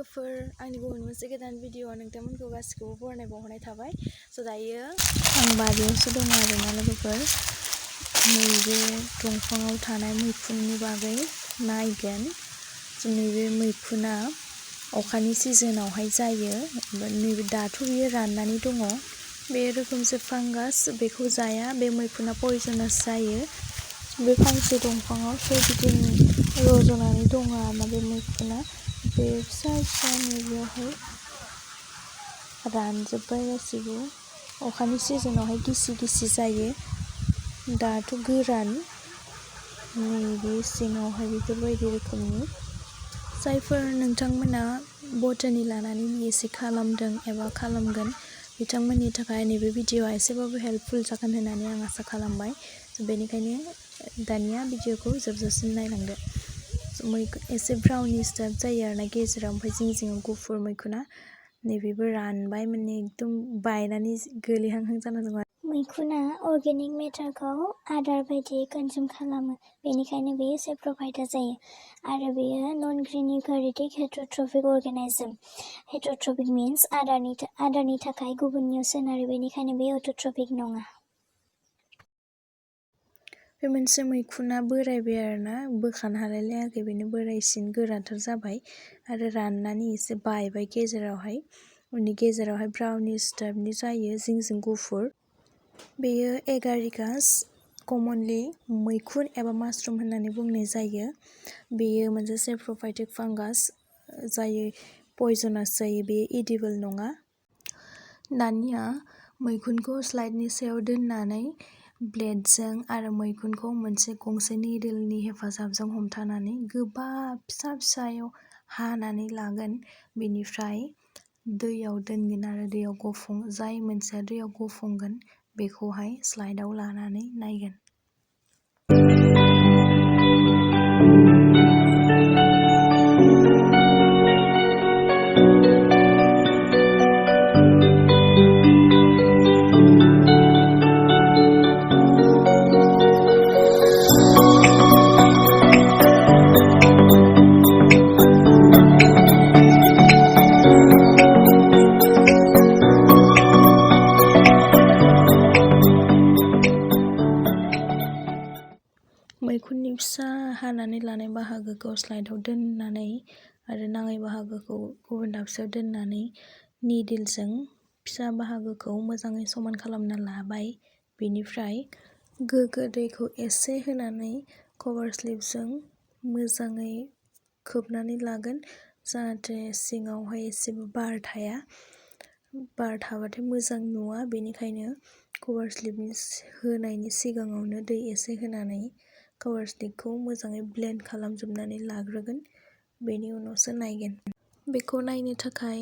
लोगोफोर आंनि गुबुन मोनसे गोदान भिडिअ नोंथांमोनखौ गासिखौबो बरायनाय बावहरनाय थाबाय। स' दायो आं बारियावसो दङ आरोना लोगोफोर। नैबे दंफाङाव थानाय मैखुननि बागै नायगोन। नैबे मैखुना अखानि सिजोनावहाय जायो। नैबे दाथ' बियो राननानै दङ। बे रोखोमसे फांगास, बेखौ जाया। बे मैखुना पयजनास जायो। बे फांसे दंफाङाव सोरगिदिं रज'नानै दङ आरोना बे मैखुना। बे फिसा फिसा नैबेयावहाय रानजोब्बाय गासिबो। अखानि सिजोनावहाय गिसि गिसि जायो। दाथ' गोरान। नैबे सिङावहाय बेफोरबायदि रोखोमनि। जायफोर नोंथांमोना बटानि लानानै बिएससि खालामदों एबा खालामगोन, बिथांमोननि थाखाय नैबे भिडिअ'आ एसेबाबो हेल्पफुल जागोन होननानै आं आसा खालामबाय। बेनिखायनो दानिया भिडिअ'खौ जोबजासिम नायलांदो। एसे ब्राउनिश टाइप जायो आरोना गेजेराव, ओमफ्राय जिं जिङाव गुफुर मैखुना। नैबेबो रानबाय, माने एकदम बायनानै गोलैहांहां जाना दङ। मैखुना अर्गेनिक मेटारखौ आदार बायदियै कनजुम खालामो, बेनिखायनो बेयो सेप्रोफाइटा जायो। आरो बेयो नन ग्रीन इउकेरियोटिक हेटेरोट्रफिक अर्गेनिजम। हेटेरोट्रफिक मिन्स आदारनि थाखाय गुबुननियाव सोनारो, बेनिखायनो बेयो अट'ट्रफिक नङा। बे मोनसे मैखुना बोरायबाय आरोना, बोखानो हालाय लायाखै, बेनो बोरायसिन गोराथार जाबाय आरो राननानै एसे बायबाय गेजेरावहाय। उननि गेजेरावहाय ब्राउनिश टाइपनि जायो, जिं जिं गुफुर। बेयो एगारिकास, कमनलि मैखुन एबा मासरुम होननानै बुंनाय जायो। बेयो मोनसे सेप्रोफाइटिक फांगास जायो, पयजनास जायो। बेयो इडिबल नङा। दानिया मैखुनखौ स्लाइडनि सायाव दोननानै ब्लेडजों आरो मैखुनखौ मोनसे गंसे निडलनि हेफाजाबजों हमथानानै गोबाब फिसा फिसायाव हानानै लागोन। बेनिफ्राय दैयाव दोनगोन आरो दैयाव जाय मोनसेया दैयाव गफंगोन बेखौहाय स्लाइडआव लानानै नायगोन। मैखुननि फिसा हानानै लानाय बाहागोखौ स्लाइडआव दोननानै आरो नाङै बाहागोखौ गुबुन दाबसेयाव दोननानै निडलजों फिसा बाहागोखौ मोजाङै समान खालामना लाबाय। बेनिफ्राय गोग्गो दैखौ एसे होनानै कभार स्लिपजों मोजाङै खोबनानै लागोन, जाहाथे सिङावहाय एसेबो बार थाया। बार थाबाथाय मोजां नुवा, बेनिखायनो कभार स्लिप होनायनि सिगाङावनो दै एसे होनानै कभार स्लिपखौ मोजाङै ब्लेन्ड खालामजोबनानै लाग्रोगोन। बेनि उनावसो नायगोन। बेखौ नायनो थाखाय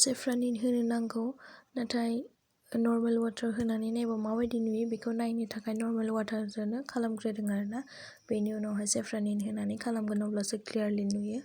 सेफ्र'निन होनो नांगौ, नाथाय नर्मेल वाटार होनानै नायबा माबायदि नुयो बेखौ नायनो थाखाय नर्मेल वाटारजोंनो खालामग्रोदों आरोना। बेनि उनावहाय सेफ्र'निन होनानै खालामगोन, अब्लासो क्लियारलि नुयो।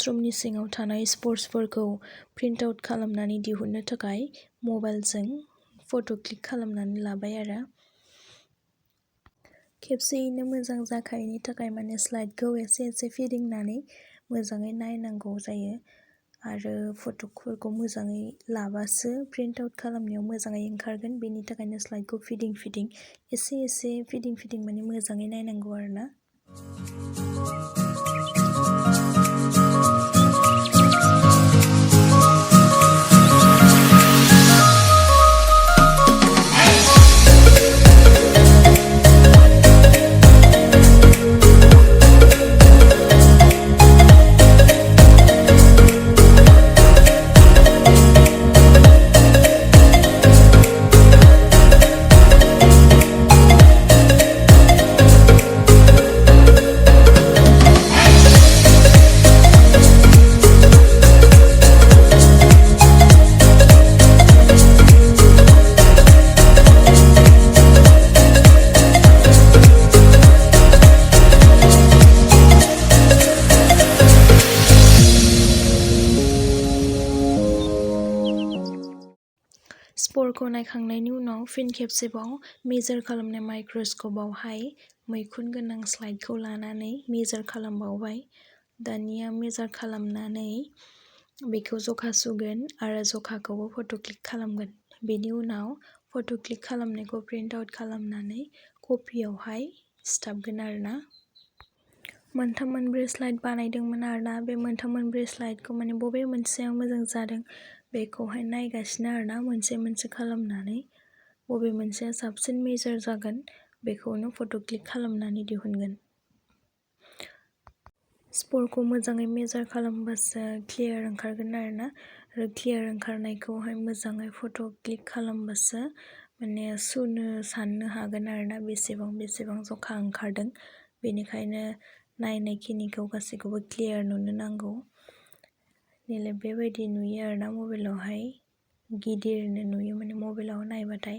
क्लासरुमनि सिङाव थानाय स्पर्ट्सफोरखौ प्रिन्ट आउट खालामनानै दिहुननो थाखाय मबाइलजों फट' क्लिक खालामनानै लाबाय आरो खेबसेयैनो मोजां जाखायैनि थाखाय माने स्लाइडखौ एसे फिदिंनानै मोजाङै नायनांगौ जायो आरो फट'फोरखौ मोजाङै लाबासो प्रिन्ट आउट खालामनायाव मोजाङै ओंखारगोन। बेनि थाखायनो स्लाइडखौ फिदिं एसे फिदिं माने मोजाङै नायनांगौ आरोना। स्परखौ नायखांनायनि उनाव फिन खेबसेबाव मेजार खालामनाय माइक्रस्क'पआवहाय मैखुन गोनां स्लाइडखौ लानानै मेजार खालामबावबाय। दानिया मेजार खालामनानै बेखौ जखा सुगोन आरो जखाखौबो फट' क्लिक खालामगोन। बेनि उनाव फट' क्लिक खालामनायखौ प्रिन्ट आउट खालामनानै कपियावहाय सिथाबगोन आरोना। मोनब्रै स्लाइड बानायदोंमोन आरोना। बे मोनब्रै स्लाइडखौ माने बबे मोनसेया मोजां जादों बेखौहाय नायगासिनो आरोना मोनसे खालामनानै बबे मोनसेया साबसिन मेजार जागोन बेखौनो फट' क्लिक खालामनानै दिहुनगोन। स्परखौ मोजाङै मेजार खालामबासो क्लियार ओंखारगोन आरोना आरो क्लियार ओंखारनायखौहाय मोजाङै फट' क्लिक खालामबासो माने साननो हागोन आरोना बेसेबां जखा ओंखारदों। बेनिखायनो नायनायखिनिखौ गासैखौबो क्लियार नुनो नांगौ। बेबायदि नुयो आरोना मबाइलावहाय गिदिरनो नुयो माने मबाइलाव नायबाथाय।